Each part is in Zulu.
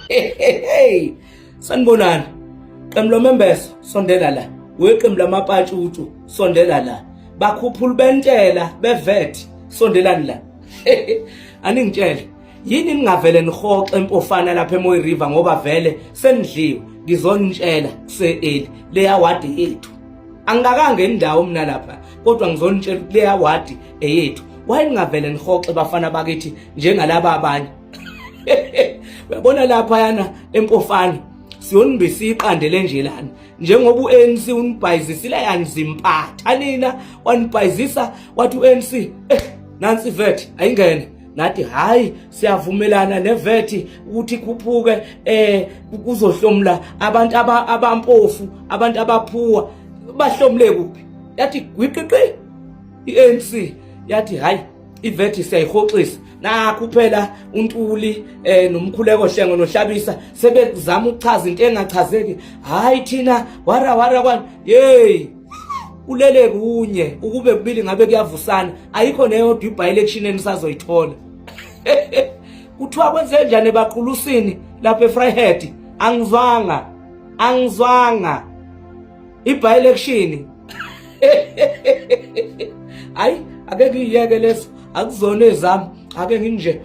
Hey, sanibonani. Qembu lomembeso sondela la. Weqembu lamapatshutshu sondela la. Bakhuphula bentela bevet sondelani la. Aningitshele, yini ningavele nihoxe empofana lapha eMoyi River ngoba vele senidliwe. Ngizonitshela kuseeli leya wadi yethu. Angikakange indawo mina lapha, kodwa ngizonitshela leya wadi eyethu. Wayengavele nihoxe bafana bakithi njengalaba abanye. Uyabona lapha yana empofana siyonibisa iqandele nje lana njengoba uANC unibhayizisile yanzimpatha nina wanibhayizisa wathi uANC nansi vet ayingene nathi hayi siyavumelana nevet ukuthi ikhuphuke kuzohlomla abantu abampofu abantu abaphuwa bahlomle kuphi yathi gwiqiqi iANC yathi hayi ivet siyayihoxisa na kuphela uNtuli nomkhuleko Hlengo noHlabisa sebezama ukuchaza into engachazeki hayi thina wara kwani hey ulele kunye ukube kubili ngabe kuyavusana ayikho neyodwa iby-election enisazoyithola kuthiwa kwenze njani ebaqhulusini lapha eFryhead angizwanga iby-election hayi ake ngiyeke leso akuzona ezami ake nginje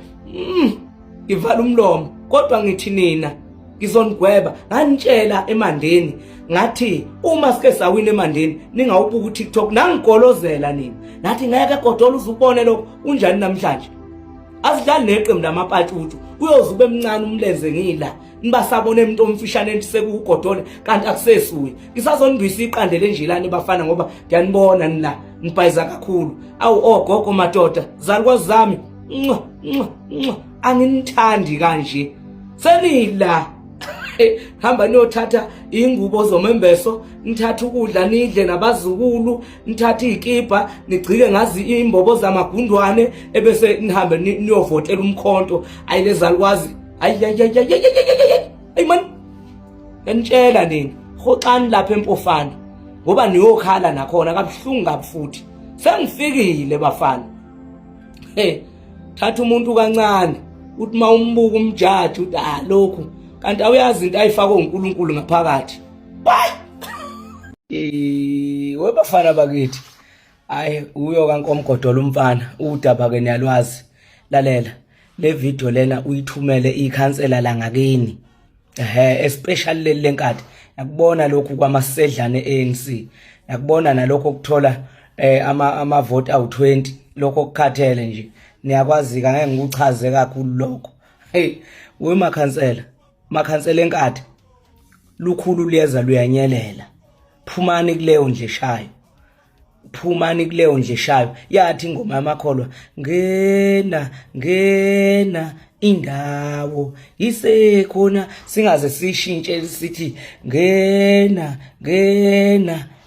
ngivala umlomo kodwa ngithi nina ngizonigweba nganitshela emandeni ngathi uma sike sawina emandeni ningawubuka uTikTok nangigolozela nina nathi ngeke godola uzubone lokho unjani namhlanje asidlali neqembu lamapatshutshu uyozube emncane umlenze ngila nibasabone umuntu omfishane entisekugodole kanti akusesuye ngisazonibisa iqandele njelani bafana ngoba ngiyanibona nina nibhayiza kakhulu awu ogogo madoda zalikwazi zami anginithandi kanje senila hamba niyothatha ingubo zomembeso nithatha ukudla nidle nabazukulu nithatha izikipa nigcike ngazi imbobo zamagundwane ebese nihambe niyovotela umkhonto ayilezalikwazi ay man ngentshela nini hoxani lapha empofana ngoba niyokhala nakhona kabuhlungu kabufuthi sengifikile bafana thatha umuntu kancane uthi mawumbuka umjaji uthi lokhu kanti awuyazi into ayifakwe uNkulunkulu ngaphakathi webafana bakithi hayi uyo kaNkomgodola umfana udaba ke niyalwazi lalela le video lena uyithumele ikhansela la ngakini especially lenkadi yakubona lokhu kwamasedlane ANC yakubona nalokho ukuthola ama vote awu20 lokho okukhathele nje niyakwazi ngeke ngikuchaze kakhulu lokho hey we makhansela enkadi lukhulu liyeza luyanyelela phumani kuleyo ndle shayo yathi ingoma yamakholwa ngena indawo isekhona singaze sishintshe sithi ngena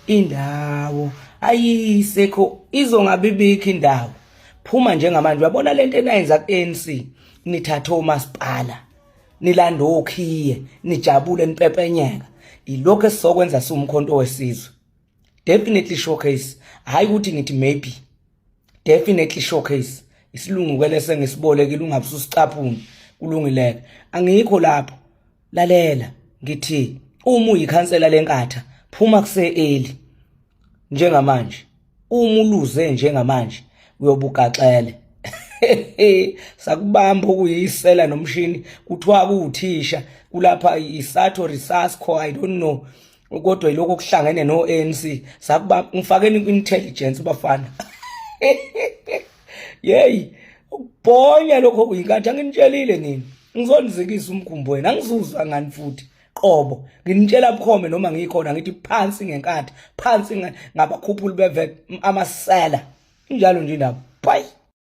indawo ayisekho izongabibikho indawo phuma njengamanje uyabona lento enayenza ku-ANC nithatha omasipala nilanda okhiye nijabule nipepenyeka ilokho esizokwenza siwumkhonto wesizwe definitely showcase hayi ukuthi ngithi maybe definitely showcase isilungu kwelese ngisibolekile ungabususicaphuni kulungileke angikho lapho lalela ngithi uma uyikhansela lenkatha phuma kuseeli njengamanje uma uluze njengamanje uyobugaxele sakubamba ukuyisela nomshini kuthiwa kuuthisha kulapha isatho resusco I don't know kodwa iloko kuhlangene noANC sakubamba ngifakeni ku-intelligence bafana yeyi ukubhonya lokho kuyinkathi anginitshelile nini ngizonizikisa umkhumbo wena angizuzwa ngani futhi qobo nginitshela bukhome noma ngikhona ngithi phansi ngenkathi phansi ngabakhuphuli bevet amasela injalo nje nabo bye.